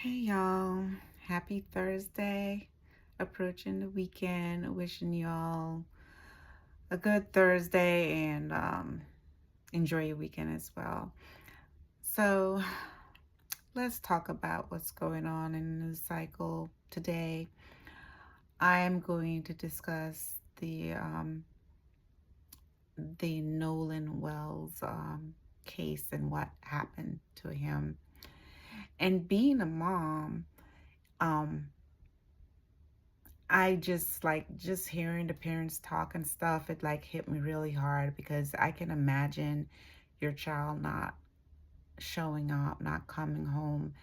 Hey y'all, happy Thursday. Approaching the weekend. Wishing y'all a good Thursday and enjoy your weekend as well. So, let's talk about what's going on in the news cycle today. I am going to discuss the Nolan Wells case and what happened to him. And being a mom, um, I just hearing the parents talk and stuff, it like hit me really hard because I can imagine your child not showing up, not coming home,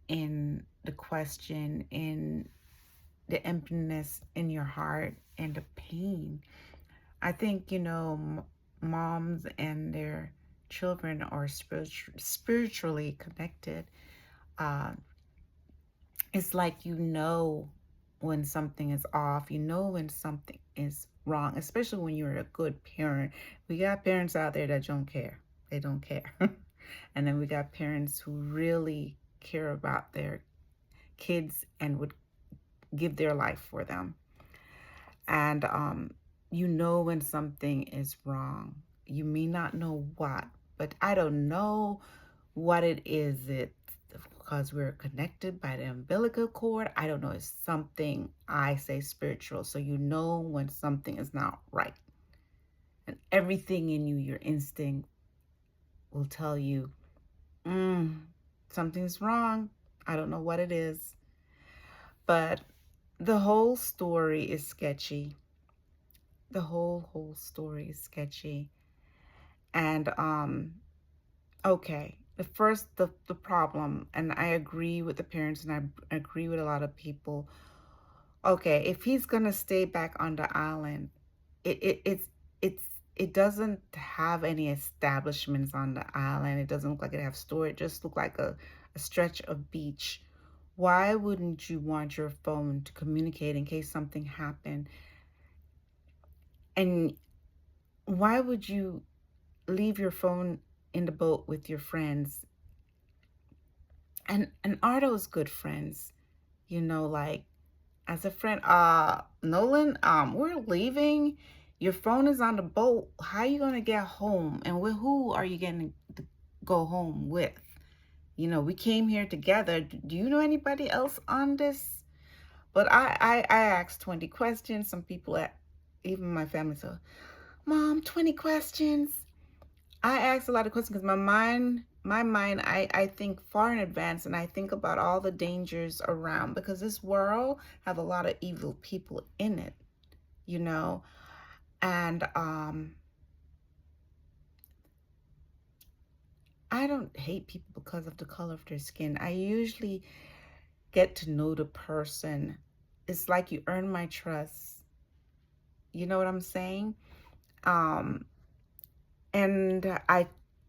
in the question, in the emptiness in your heart and the pain. I think, moms and their children are spiritually connected. Uh, it's like when something is off, when something is wrong, especially when you're a good parent. We got parents out there that don't care. They don't care. And then we got parents who really care about their kids and would give their life for them. And when something is wrong. You may not know what, but I don't know what it is. It's because we're connected by the umbilical cord. I don't know. It's something, I say, spiritual. So you know when something is not right. And everything in you, your instinct, will tell you, something's wrong. I don't know what it is. But the whole story is sketchy. The whole story is sketchy. And okay, the problem, and I agree with the parents and I agree with a lot of people. Okay, if he's gonna stay back on the island, it it it's it's it doesn't have any establishments on the island. It doesn't look like it have store. It just look like a stretch of beach. Why wouldn't you want your phone to communicate in case something happened? And why would you leave your phone in the boat with your friends? And are those good friends? Like, as a friend, Nolan, we're leaving. Your phone is on the boat. How are you gonna get home? And with who are you going to go home with? We came here together. Do you know anybody else on this? But I asked 20 questions. Some people, even my family, said, Mom, 20 questions. I ask a lot of questions because my mind, I think far in advance, and I think about all the dangers around, because this world have a lot of evil people in it, you know. And I don't hate people because of the color of their skin. I usually get to know the person. It's like you earn my trust. You know what I'm saying? Um, And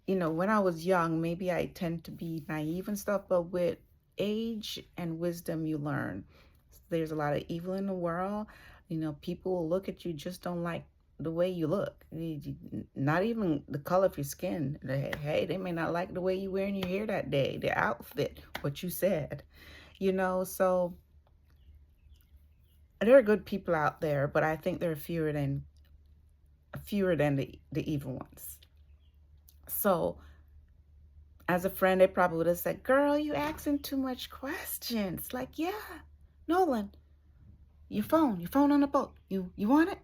when I was young, maybe I tend to be naive and stuff, but with age and wisdom, you learn. There's a lot of evil in the world. People will look at you, just don't like the way you look. Not even the color of your skin. Hey, they may not like the way you wearing your hair that day, the outfit, what you said. So there are good people out there, but I think there are fewer than the evil ones. So as a friend, they probably would have said, Girl, you asking too much questions. Like, yeah, Nolan, your phone on the boat. You want it?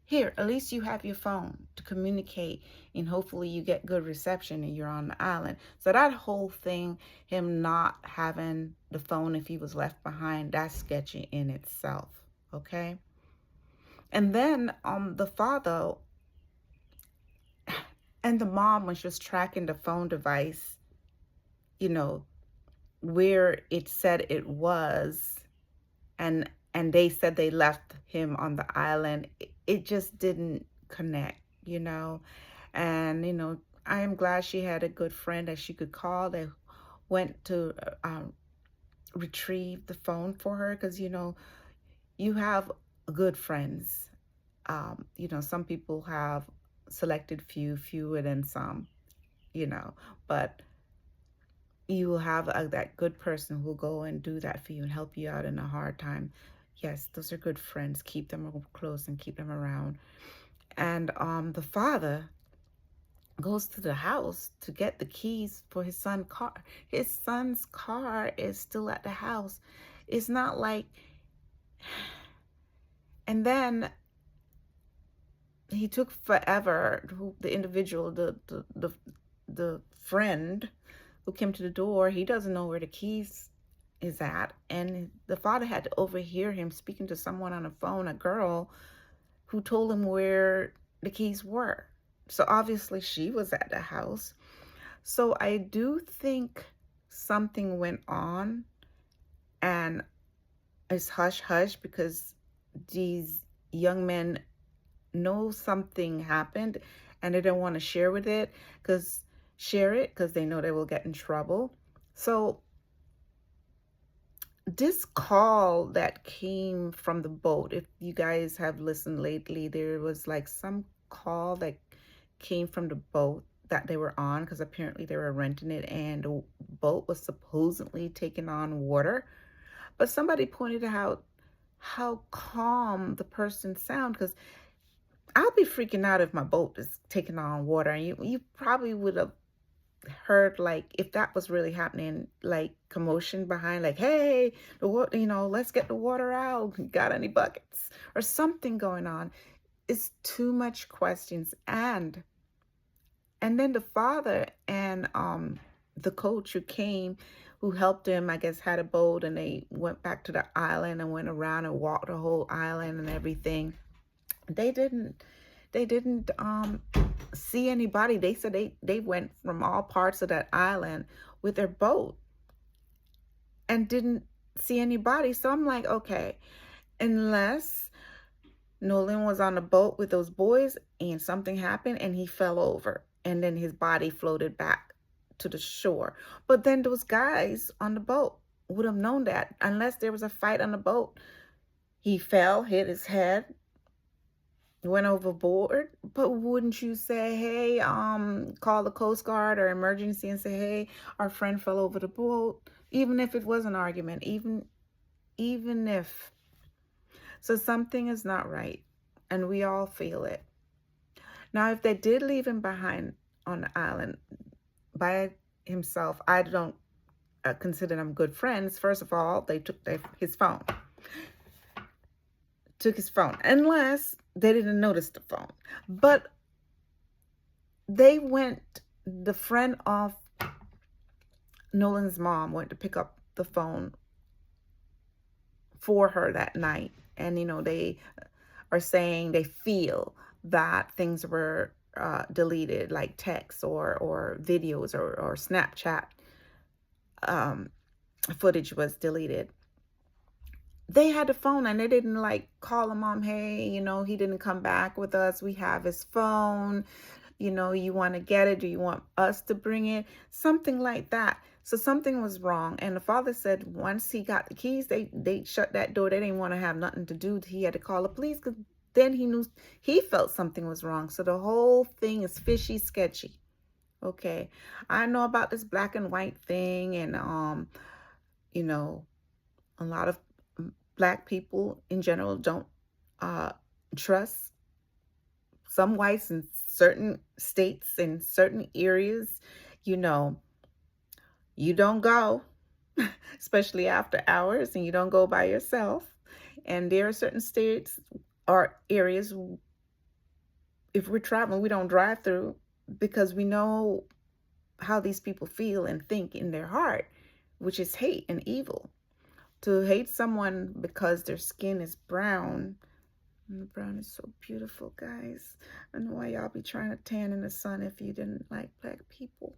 Here, at least you have your phone to communicate, and hopefully you get good reception and you're on the island. So that whole thing, him not having the phone if he was left behind, that's sketchy in itself. Okay. And then the father and the mom, when she was tracking the phone device, you know, where it said it was, and they said they left him on the island, it just didn't connect. And I am glad she had a good friend that she could call that went to retrieve the phone for her, because you have good friends. Some people have selected fewer than some, but you will have that good person who will go and do that for you and help you out in a hard time. Yes, those are good friends. Keep them close and keep them around. And the father goes to the house to get the keys for his son's car. His son's car is still at the house. It's not like, and then he took forever. The individual, the friend who came to the door, he doesn't know where the keys is at, and the father had to overhear him speaking to someone on the phone, a girl, who told him where the keys were. So obviously she was at the house. So I do think something went on, and it's hush hush because these young men know something happened and they don't want to share it because they know they will get in trouble. So this call that came from the boat, if you guys have listened lately, there was like some call that came from the boat that they were on, because apparently they were renting it and the boat was supposedly taking on water. But somebody pointed out how calm the person sound, because I'll be freaking out if my boat is taking on water. And you probably would have heard, like, if that was really happening, like commotion behind, like, hey, the water, let's get the water out. Got any buckets or something going on? It's too much questions. And then the father and the coach who helped him, I guess, had a boat, and they went back to the island and went around and walked the whole island and everything. They didn't see anybody. They said they went from all parts of that island with their boat and didn't see anybody. So I'm like, okay, unless Nolan was on a boat with those boys and something happened and he fell over and then his body floated back to the shore. But then those guys on the boat would have known that, unless there was a fight on the boat. He fell, hit his head, went overboard. But wouldn't you say, hey, call the Coast Guard or emergency and say, hey, our friend fell over the boat, even if it was an argument, even if. So something is not right, and we all feel it. Now, if they did leave him behind on the island by himself, I don't consider them good friends. First of all, they took his phone. Took his phone, unless they didn't notice the phone. But the friend of Nolan's mom went to pick up the phone for her that night. And, they are saying they feel that things were deleted, like texts or videos or Snapchat footage was deleted. They had the phone and they didn't like call the mom, hey, he didn't come back with us. We have his phone. You want to get it? Do you want us to bring it? Something like that. So something was wrong. And the father said once he got the keys, they shut that door. They didn't want to have nothing to do. He had to call the police, because then he felt something was wrong. So the whole thing is fishy, sketchy. Okay. I know about this black and white thing, and a lot of Black people in general don't trust some whites in certain states, in certain areas. You don't go, especially after hours, and you don't go by yourself. And there are certain states or areas, if we're traveling, we don't drive through, because we know how these people feel and think in their heart, which is hate and evil. To hate someone because their skin is brown, and the brown is so beautiful, guys. I know why y'all be trying to tan in the sun if you didn't like Black people.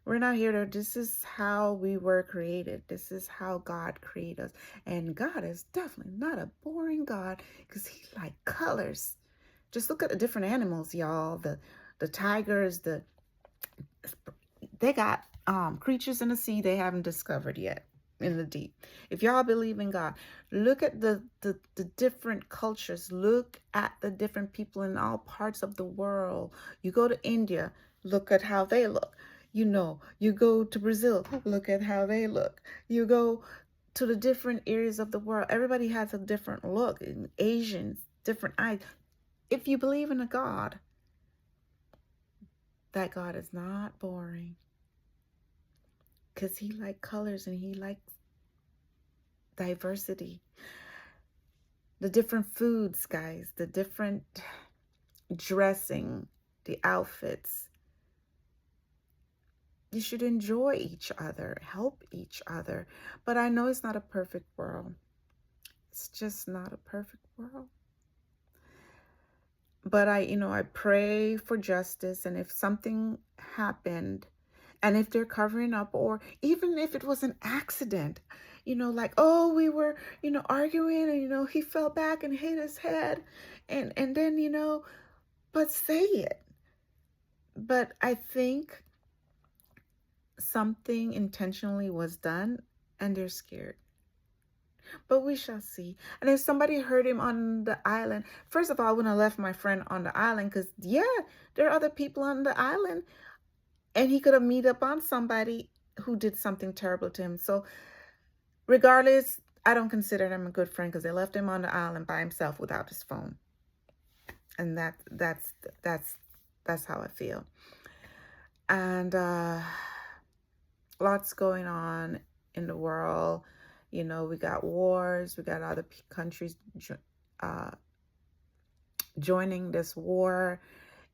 We're not here to, this is how we were created. This is how God created us. And God is definitely not a boring God, because he like colors. Just look at the different animals, y'all. The tigers, they got creatures in the sea they haven't discovered yet, in the deep. If y'all believe in God, look at the different cultures. Look at the different people in all parts of the world. You go to India, look at how they look. You go to Brazil, look at how they look. You go to the different areas of the world. Everybody has a different look. Asians, different eyes. If you believe in a God, that God is not boring. Because he likes colors and he likes diversity. The different foods, guys, the different dressing, the outfits. You should enjoy each other, help each other. But I know it's not a perfect world. It's just not a perfect world. But I pray for justice. And if something happened, and if they're covering up, or even if it was an accident, like, oh, we were, arguing, and, he fell back and hit his head. And then, but say it. But I think something intentionally was done and they're scared. But we shall see. And if somebody hurt him on the island, first of all, I wouldn't have left my friend on the island because, yeah, there are other people on the island. And he could have meet up on somebody who did something terrible to him. So regardless, I don't consider them a good friend because they left him on the island by himself without his phone. And that's how I feel. And lots going on in the world. We got wars. We got other countries joining this war,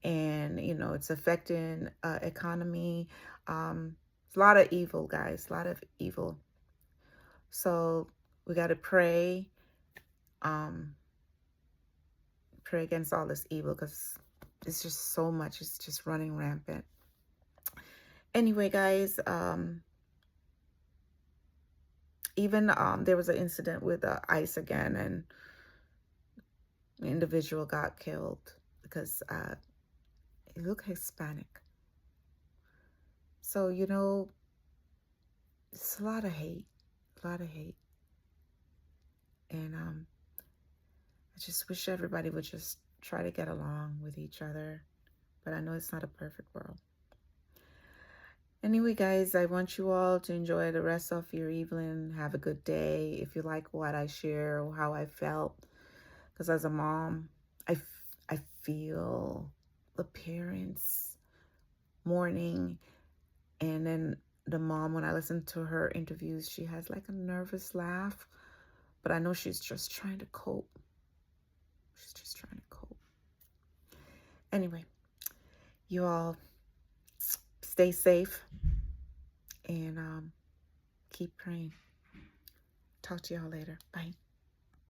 and it's affecting economy. It's a lot of evil, guys. A lot of evil. So we got to pray. Pray against all this evil because it's just so much. It's just running rampant. Anyway, guys. Even there was an incident with ICE again, and an individual got killed because he looked Hispanic. So, it's a lot of hate. And I just wish everybody would just try to get along with each other. But I know it's not a perfect world. Anyway, guys, I want you all to enjoy the rest of your evening. Have a good day. If you like what I share or how I felt, because as a mom, I feel the parents mourning. And then the mom, when I listen to her interviews, she has like a nervous laugh. But I know she's just trying to cope. Anyway, you all stay safe and keep praying. Talk to y'all later. Bye.